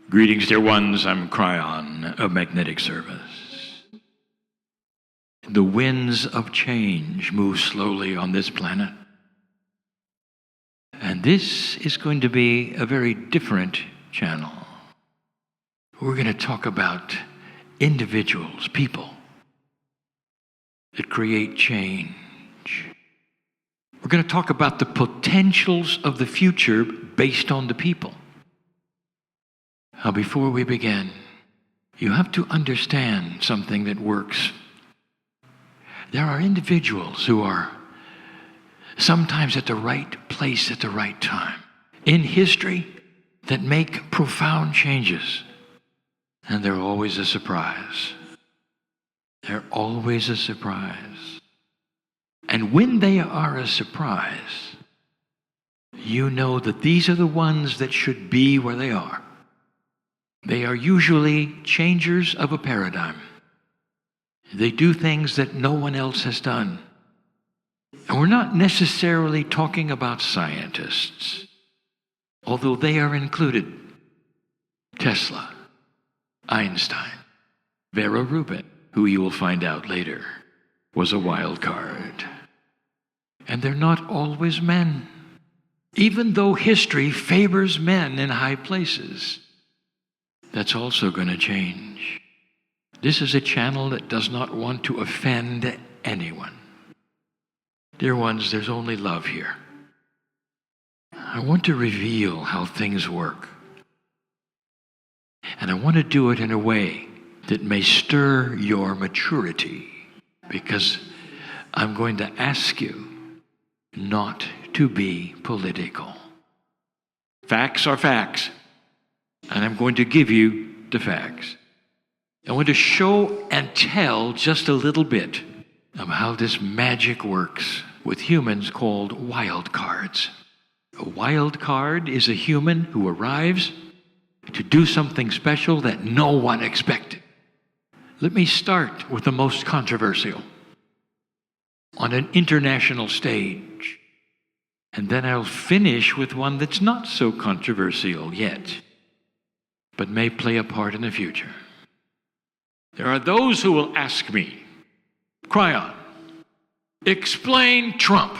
Greetings, dear ones. I'm Kryon of Magnetic Service. The winds of change move slowly on this planet. And this is going to be a very different channel. We're going to talk about individuals, people that create change. We're going to talk about the potentials of the future based on the people. Now, before we begin, you have to understand something that works. There are individuals who are sometimes at the right place at the right time in history that make profound changes. And they're always a surprise. They're always a surprise. And when they are a surprise, you know that these are the ones that should be where they are. They are usually changers of a paradigm. They do things that no one else has done. And we're not necessarily talking about scientists, although they are included. Tesla, Einstein, Vera Rubin, who you will find out later, was a wild card. And they're not always men, even though history favors men in high places. That's also going to change. This is a channel that does not want to offend anyone. Dear ones, there's only love here. I want to reveal how things work. And I want to do it in a way that may stir your maturity, because I'm going to ask you not to be political. Facts are facts. And I'm going to give you the facts. I want to show and tell just a little bit of how this magic works with humans called wild cards. A wild card is a human who arrives to do something special that no one expected. Let me start with the most controversial on an international stage. And then I'll finish with one that's not so controversial yet, but may play a part in the future. There are those who will ask me, Kryon, explain Trump.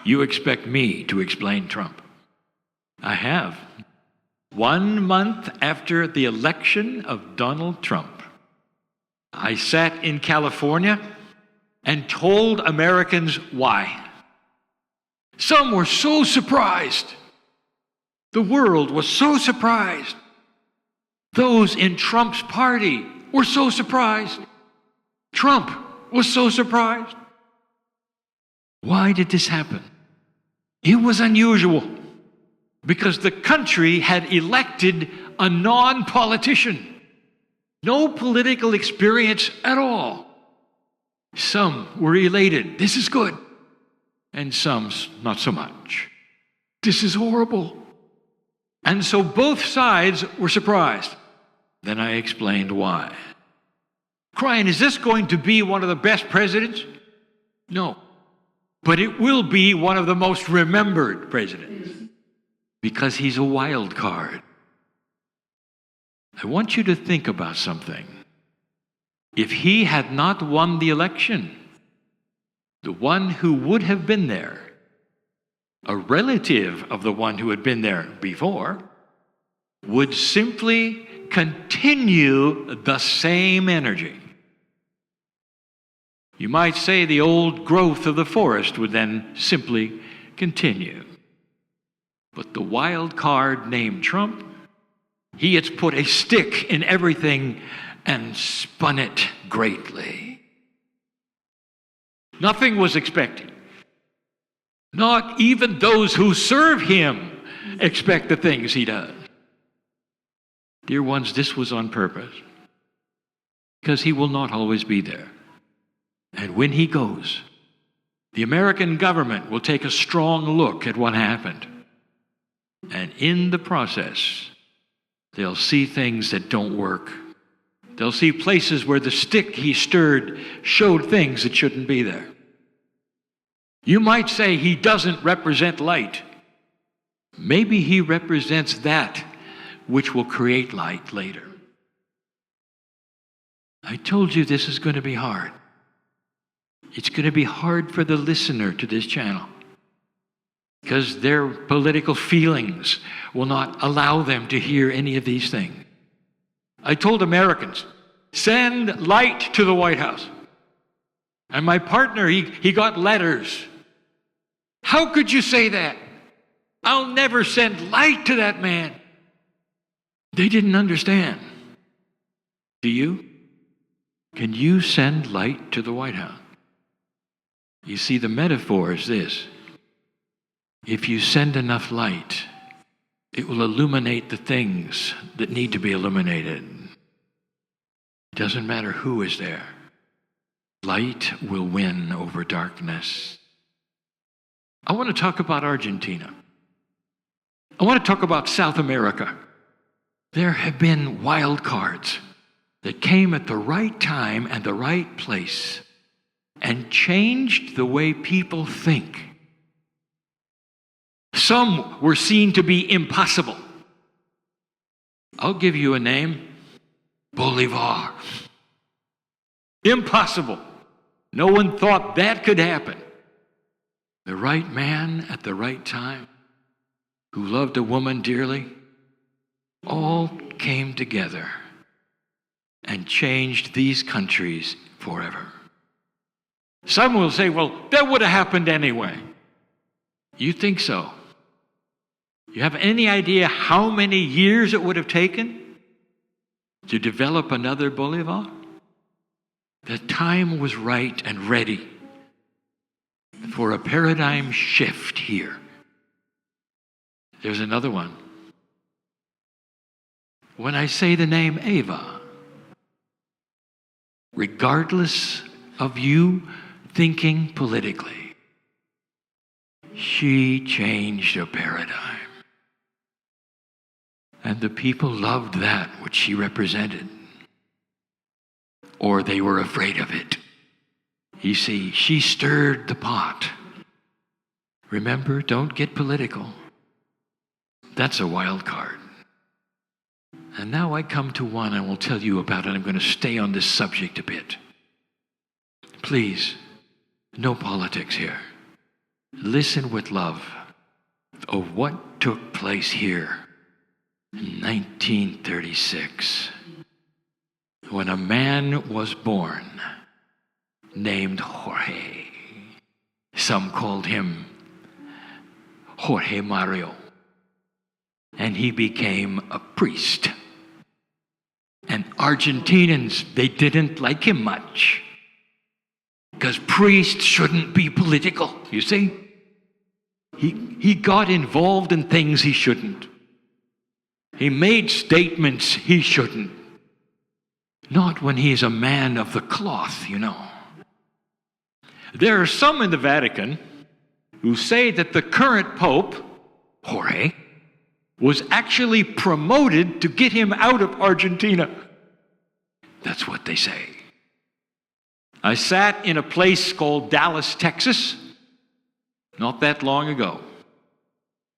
You expect me to explain Trump. I have. 1 month after the election of Donald Trump, I sat in California and told Americans why. Some were so surprised. The world was so surprised. Those in Trump's party were so surprised. Trump was so surprised. Why did this happen? It was unusual because the country had elected a non-politician. No political experience at all. Some were elated. This is good. And some not so much. This is horrible. And so both sides were surprised. Then I explained why. Kryon, is this going to be one of the best presidents? No. But it will be one of the most remembered presidents. Because he's a wild card. I want you to think about something. If he had not won the election, the one who would have been there, a relative of the one who had been there before, would simply continue the same energy. You might say the old growth of the forest would then simply continue. But the wild card named Trump, he has put a stick in everything and spun it greatly. Nothing was expected. Not even those who serve him expect the things he does. Dear ones, this was on purpose, because he will not always be there. And when he goes, the American government will take a strong look at what happened. And in the process, they'll see things that don't work. They'll see places where the stick he stirred showed things that shouldn't be there. You might say he doesn't represent light. Maybe he represents that which will create light later. I told you this is going to be hard. It's going to be hard for the listener to this channel because their political feelings will not allow them to hear any of these things. I told Americans, send light to the White House. And my partner, he got letters. How could you say that? I'll never send light to that man. They didn't understand. Do you? Can you send light to the White House? You see, the metaphor is this. If you send enough light, it will illuminate the things that need to be illuminated. It doesn't matter who is there. Light will win over darkness. I want to talk about Argentina. I want to talk about South America. There have been wildcards that came at the right time and the right place and changed the way people think. Some were seen to be impossible. I'll give you a name. Bolivar. Impossible. No one thought that could happen. The right man at the right time, who loved a woman dearly, all came together and changed these countries forever. Some will say, well, that would have happened anyway. You think so? You have any idea how many years it would have taken to develop another Bolivar? The time was right and ready for a paradigm shift here. There's another one. When I say the name Eva, regardless of you thinking politically, she changed a paradigm. And the people loved that which she represented. Or they were afraid of it. You see, she stirred the pot. Remember, don't get political. That's a wild card. And now I come to one I will tell you about, and I'm going to stay on this subject a bit. Please, no politics here. Listen with love of what took place here in 1936. When a man was born named Jorge. Some called him Jorge Mario. And he became a priest. And Argentinians, they didn't like him much. Because priests shouldn't be political, you see? He got involved in things he shouldn't. He made statements he shouldn't. Not when he's a man of the cloth, you know. There are some in the Vatican who say that the current Pope, Jorge, was actually promoted to get him out of Argentina. That's what they say. I sat in a place called Dallas, Texas, not that long ago.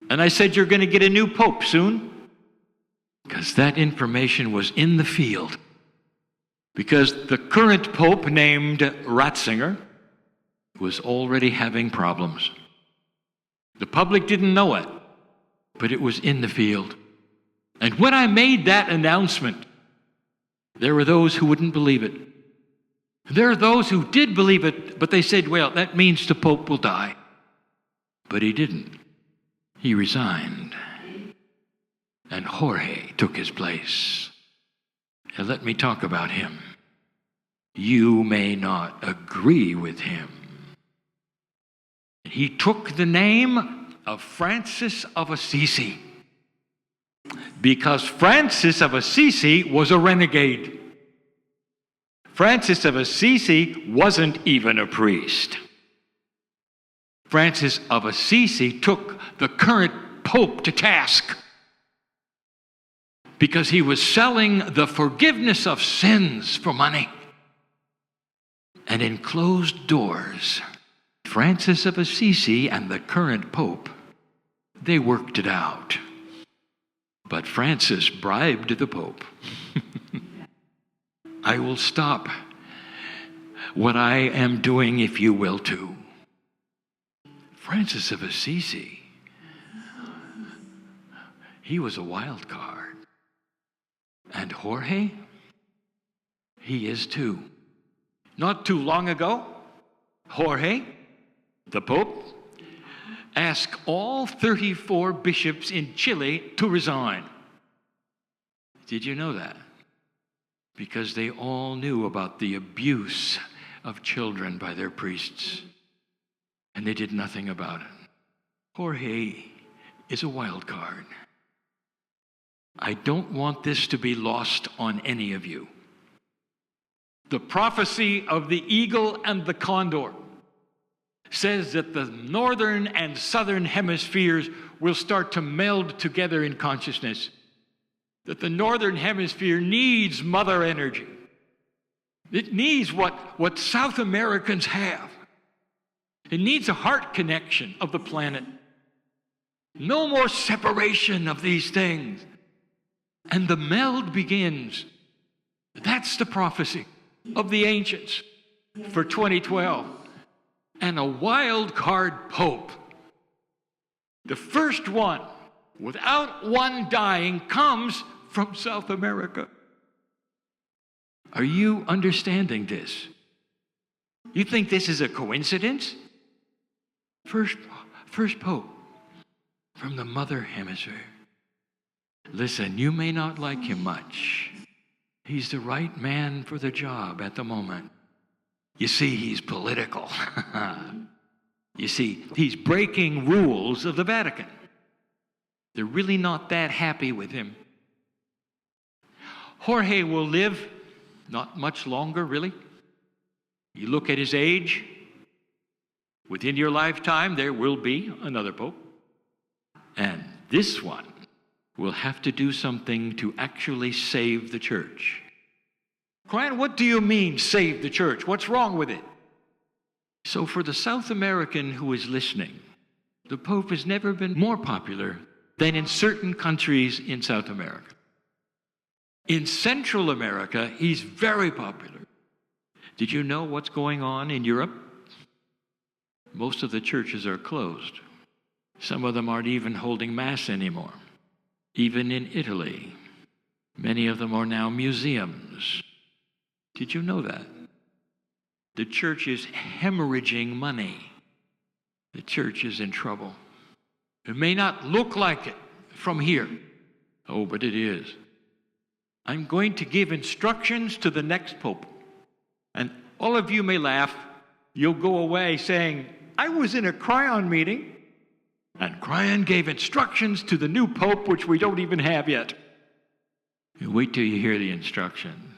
And I said, you're going to get a new Pope soon? Because that information was in the field. Because the current Pope, named Ratzinger, was already having problems. The public didn't know it, but it was in the field. And when I made that announcement, there were those who wouldn't believe it. There are those who did believe it, but they said, well, that means the Pope will die. But he didn't. He resigned. And Jorge took his place. Now let me talk about him. You may not agree with him. He took the name of Francis of Assisi because Francis of Assisi was a renegade. Francis of Assisi wasn't even a priest. Francis of Assisi took the current Pope to task because he was selling the forgiveness of sins for money. And in closed doors, Francis of Assisi and the current Pope, they worked it out. But Francis bribed the Pope. I will stop what I am doing if you will too. Francis of Assisi, he was a wild card. And Jorge, he is too. Not too long ago, Jorge, the Pope, asked all 34 bishops in Chile to resign. Did you know that? Because they all knew about the abuse of children by their priests, and they did nothing about it. Jorge is a wild card. I don't want this to be lost on any of you. The prophecy of the eagle and the condor says that the northern and southern hemispheres will start to meld together in consciousness. That the northern hemisphere needs mother energy. It needs what South Americans have. It needs a heart connection of the planet. No more separation of these things. And the meld begins. That's the prophecy of the ancients for 2012. And a wild card pope, the first one, without one dying, comes from South America. Are you understanding this? You think this is a coincidence? First pope from the mother hemisphere. Listen, you may not like him much. He's the right man for the job at the moment. You see, he's political. You see, he's breaking rules of the Vatican. They're really not that happy with him. Jorge will live not much longer, really. You look at his age, within your lifetime, there will be another pope. And this one will have to do something to actually save the church. Kryon, what do you mean, save the church? What's wrong with it? So for the South American who is listening, the Pope has never been more popular than in certain countries in South America. In Central America, he's very popular. Did you know what's going on in Europe? Most of the churches are closed. Some of them aren't even holding Mass anymore. Even in Italy, many of them are now museums. Did you know that? The church is hemorrhaging money. The church is in trouble. It may not look like it from here. Oh, but it is. I'm going to give instructions to the next pope. And all of you may laugh. You'll go away saying, I was in a Kryon meeting, and Kryon gave instructions to the new pope, which we don't even have yet. You wait till you hear the instruction.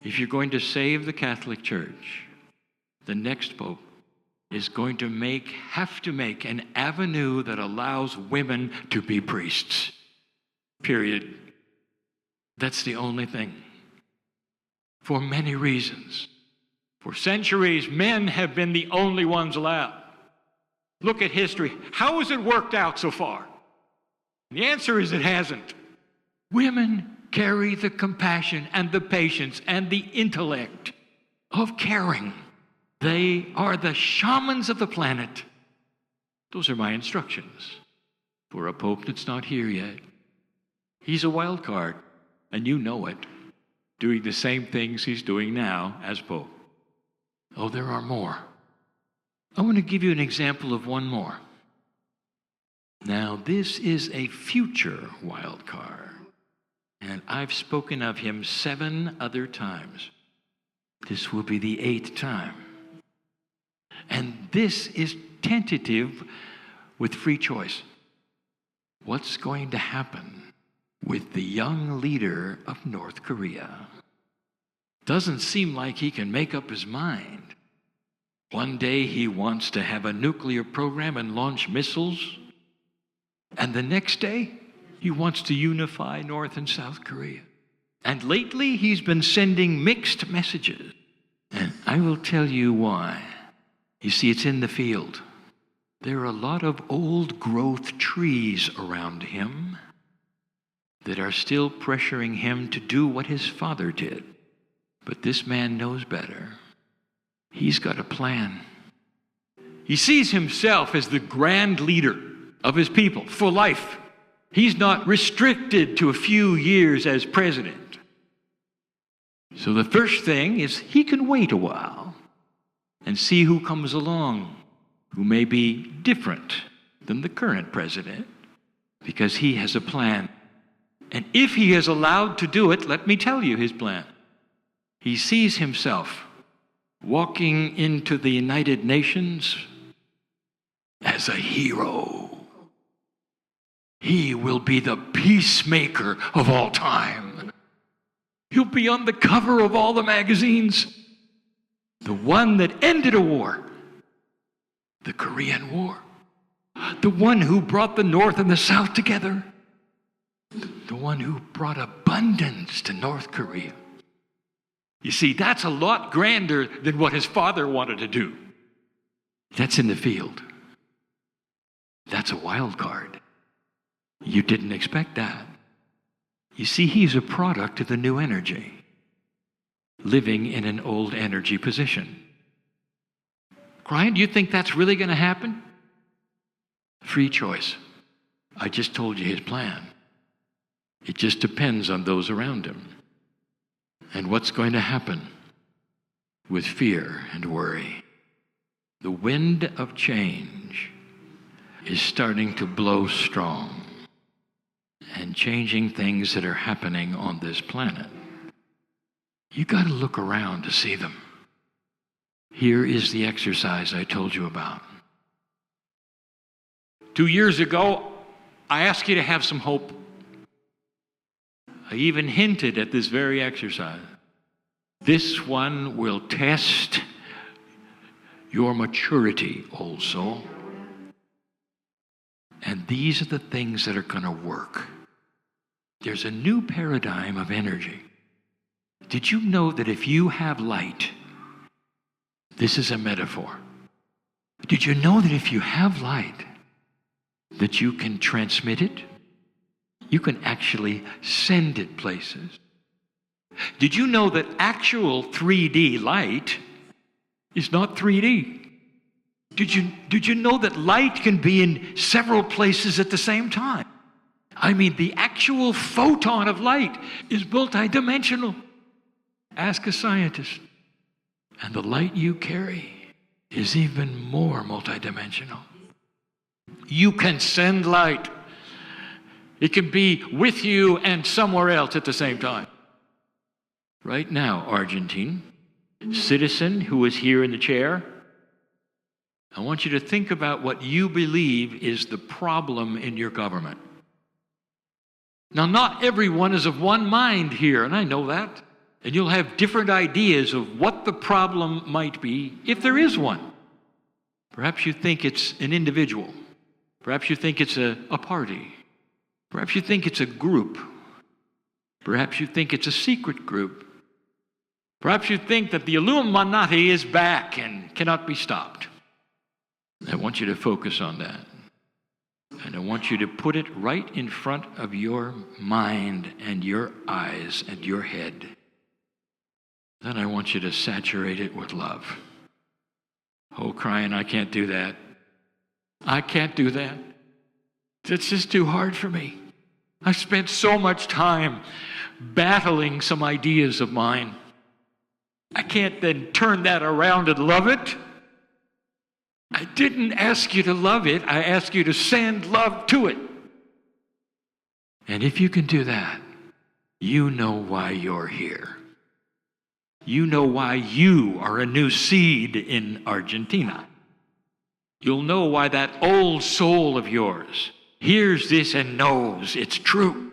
If you're going to save the Catholic Church, the next pope is going to have to make an avenue that allows women to be priests. Period. That's the only thing. For many reasons. For centuries, men have been the only ones allowed. Look at history. How has it worked out so far? The answer is it hasn't. Women carry the compassion and the patience and the intellect of caring. They are the shamans of the planet. Those are my instructions for a pope that's not here yet. He's a wild card, and you know it, doing the same things he's doing now as pope. Oh, there are more. I want to give you an example of one more. Now, this is a future wild card, and I've spoken of him 7 other times. This will be the 8th time. And this is tentative with free choice. What's going to happen with the young leader of North Korea? Doesn't seem like he can make up his mind. One day he wants to have a nuclear program and launch missiles, and the next day he wants to unify North and South Korea. And lately he's been sending mixed messages, and I will tell you why. You see, it's in the field. There are a lot of old growth trees around him, that are still pressuring him to do what his father did. But this man knows better. He's got a plan. He sees himself as the grand leader of his people for life. He's not restricted to a few years as president. So the first thing is he can wait a while and see who comes along, who may be different than the current president, because he has a plan. And if he is allowed to do it, let me tell you his plan. He sees himself walking into the United Nations as a hero. He will be the peacemaker of all time. He'll be on the cover of all the magazines. The one that ended a war, the Korean War. The one who brought the North and the South together. The one who brought abundance to North Korea. You see, that's a lot grander than what his father wanted to do. That's in the field. That's a wild card. You didn't expect that. You see, he's a product of the new energy, living in an old energy position. Kryon, do you think that's really going to happen? Free choice. I just told you his plan. It just depends on those around him and what's going to happen with fear and worry. The wind of change is starting to blow strong and changing things that are happening on this planet. You got to look around to see them. Here is the exercise I told you about. 2 years ago, I asked you to have some hope. I even hinted at this very exercise. This one will test your maturity, old soul. And these are the things that are going to work. There's a new paradigm of energy. Did you know that if you have light, this is a metaphor. Did you know that if you have light, that you can transmit it? You can actually send it places. Did you know that actual 3D light is not 3D? Did you know that light can be in several places at the same time? I mean, the actual photon of light is multidimensional. Ask a scientist. And the light you carry is even more multidimensional. You can send light. It can be with you and somewhere else at the same time. Right now, Argentine, citizen who is here in the chair, I want you to think about what you believe is the problem in your government. Now, not everyone is of one mind here, and I know that. And you'll have different ideas of what the problem might be, if there is one. Perhaps you think it's an individual. Perhaps you think it's a party. Perhaps you think it's a group. Perhaps you think it's a secret group. Perhaps you think that the Illuminati is back and cannot be stopped. I want you to focus on that. And I want you to put it right in front of your mind and your eyes and your head. Then I want you to saturate it with love. Oh, Kryon, I can't do that. I can't do that. It's just too hard for me. I spent so much time battling some ideas of mine. I can't then turn that around and love it. I didn't ask you to love it. I asked you to send love to it. And if you can do that, you know why you're here. You know why you are a new seed in Argentina. You'll know why that old soul of yours hears this and knows it's true.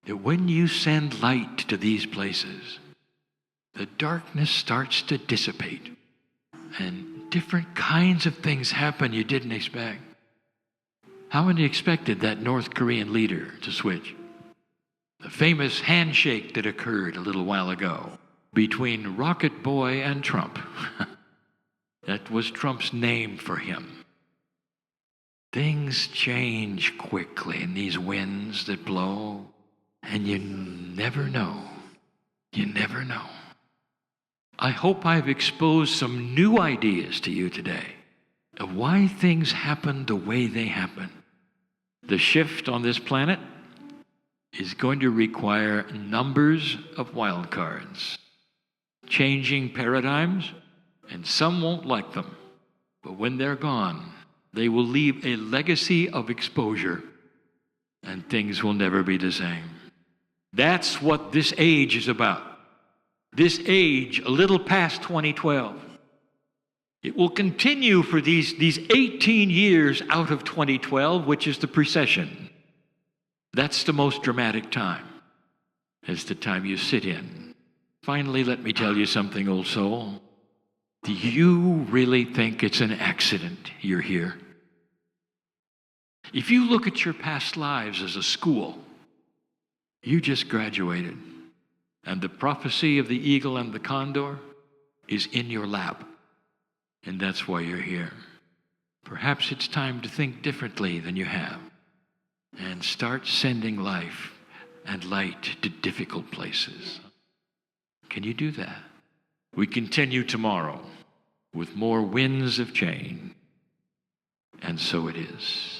That when you send light to these places, the darkness starts to dissipate and different kinds of things happen you didn't expect. How many expected that North Korean leader to switch? The famous handshake that occurred a little while ago between Rocket Boy and Trump. That was Trump's name for him. Things change quickly in these winds that blow, and you never know. You never know. I hope I've exposed some new ideas to you today of why things happen the way they happen. The shift on this planet is going to require numbers of wildcards, changing paradigms, and some won't like them. But when they're gone, they will leave a legacy of exposure, and things will never be the same. That's what this age is about. This age, a little past 2012. It will continue for these 18 years out of 2012, which is the precession. That's the most dramatic time. It's the time you sit in. Finally, let me tell you something, old soul. Do you really think it's an accident you're here? If you look at your past lives as a school, you just graduated, and the prophecy of the eagle and the condor is in your lap, and that's why you're here. Perhaps it's time to think differently than you have and start sending life and light to difficult places. Can you do that? We continue tomorrow with more winds of change, and so it is.